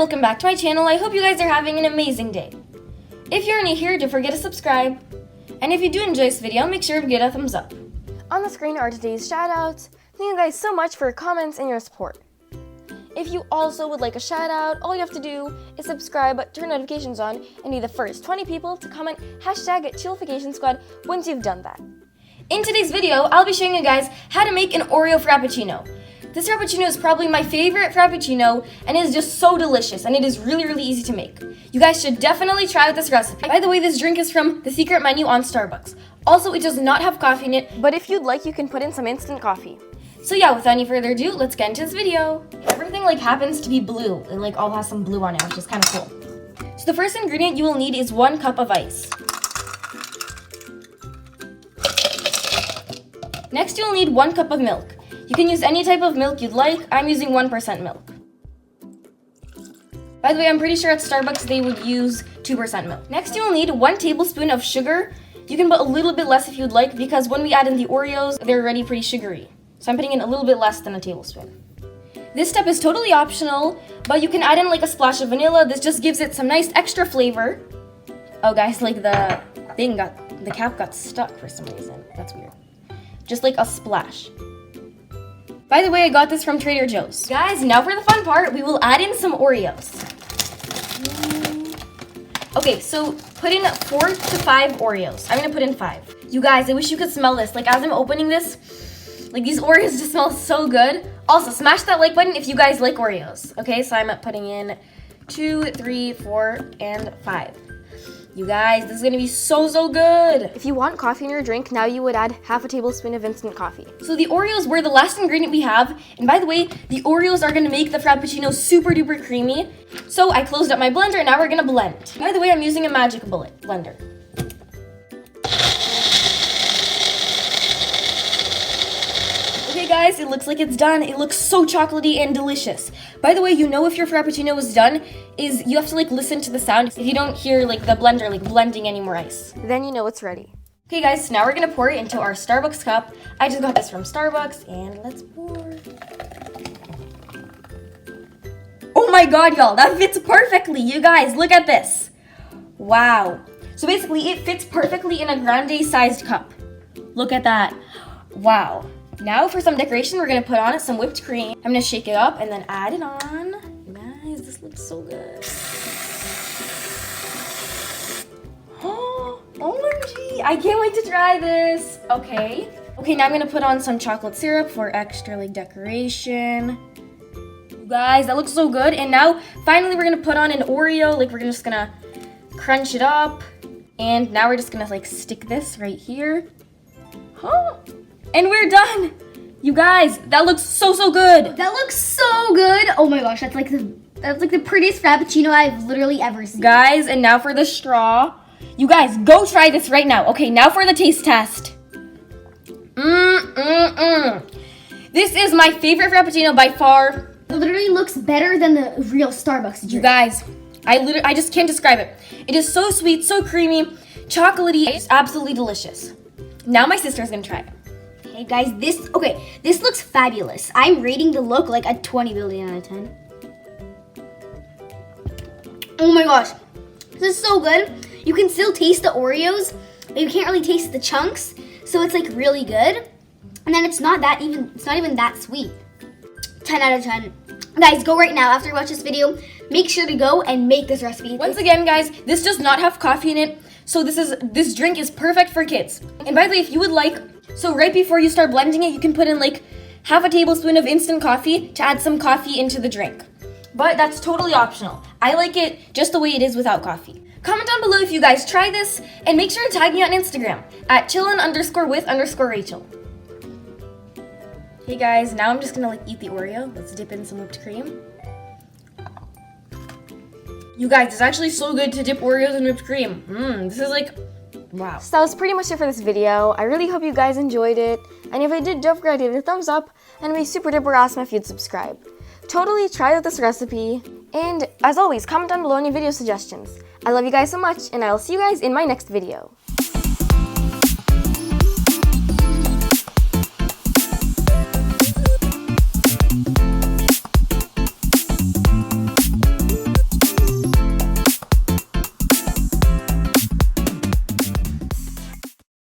welcome back to my channel. I hope you guys are having an amazing day. If you're new here, don't forget to subscribe. And if you do enjoy this video, make sure to give it a thumbs up. On the screen are today's shoutouts. Thank you guys so much for your comments and your support. If you also would like a shout out, all you have to do is subscribe, turn notifications on, and be the first 20 people to comment #ChillFicationSquad once you've done that. In today's video, I'll be showing you guys how to make an Oreo Frappuccino. This Frappuccino is probably my favorite Frappuccino, and it is just so delicious, and it is really easy to make. You guys should definitely try out this recipe. By the way, this drink is from the secret menu on Starbucks. Also, it does not have coffee in it, but if you'd like, you can put in some instant coffee. So yeah, without any further ado, let's get into this video. Everything happens to be blue. It all has some blue on it, which is kind of cool. So the first ingredient you will need is 1 cup of ice. Next, you'll need 1 cup of milk. You can use any type of milk you'd like. I'm using 1% milk. By the way, I'm pretty sure at Starbucks they would use 2% milk. Next, you'll need 1 tablespoon of sugar. You can put a little bit less if you'd like, because when we add in the Oreos, they're already pretty sugary. So I'm putting in a little bit less than a tablespoon. This step is totally optional, but you can add in a splash of vanilla. This just gives it some nice extra flavor. Oh guys, the cap got stuck for some reason. That's weird. Just a splash. By the way, I got this from Trader Joe's. Guys, now for the fun part, we will add in some Oreos. Okay, so put in 4 to 5 Oreos. I'm gonna put in 5. You guys, I wish you could smell this. As I'm opening this, these Oreos just smell so good. Also, smash that like button if you guys like Oreos. Okay, so I'm putting in 2, 3, 4, and 5. You guys, this is gonna be so good. If you want coffee in your drink, now you would add half a tablespoon of instant coffee. So the Oreos were the last ingredient we have. And by the way, the Oreos are gonna make the Frappuccino super duper creamy. So I closed up my blender and now we're gonna blend. By the way, I'm using a Magic Bullet blender. Okay guys, it looks like it's done. It looks so chocolatey and delicious. By the way, you know if your Frappuccino is done is you have to listen to the sound. If you don't hear the blender blending any more ice, then you know it's ready. Okay guys, so now we're gonna pour it into our Starbucks cup. I just got this from Starbucks, and let's pour. Oh my god, y'all, that fits perfectly. You guys, look at this. Wow. So basically, it fits perfectly in a grande-sized cup. Look at that. Wow. Now for some decoration, we're gonna put on some whipped cream. I'm gonna shake it up and then add it on. Guys, this looks so good. Oh, OMG, I can't wait to try this. Okay, now I'm gonna put on some chocolate syrup for extra decoration. You guys, that looks so good. And now, finally, we're gonna put on an Oreo. We're just gonna crunch it up. And now we're just gonna stick this right here. And we're done! You guys, that looks so good! That looks so good! Oh my gosh, that's the prettiest Frappuccino I've literally ever seen. Guys, and now for the straw. You guys, go try this right now. Okay, now for the taste test. This is my favorite Frappuccino by far. It literally looks better than the real Starbucks drink. You guys, I just can't describe it. It is so sweet, so creamy, chocolatey. It's absolutely delicious. Now my sister's gonna try it. Hey guys, this looks fabulous. I'm rating the look a 20 billion out of 10. Oh my gosh, this is so good. You can still taste the Oreos, but you can't really taste the chunks. So it's really good. And then it's not even that sweet. 10 out of 10. Guys, go right now after you watch this video. Make sure to go and make this recipe. Once again, guys, this does not have coffee in it. So this drink is perfect for kids. And by the way, if you would like, so right before you start blending it, you can put in half a tablespoon of instant coffee to add some coffee into the drink. But that's totally optional. I like it just the way it is without coffee. Comment down below if you guys try this, and make sure to tag me on Instagram at chillin_with_Rachel. Hey guys, now I'm just gonna eat the Oreo. Let's dip in some whipped cream. You guys, it's actually so good to dip Oreos in whipped cream. This is wow. So that was pretty much it for this video. I really hope you guys enjoyed it. And if I did, don't forget to give it a thumbs up. And it'd be super duper awesome if you'd subscribe. Totally try out this recipe. And as always, comment down below any video suggestions. I love you guys so much, and I'll see you guys in my next video.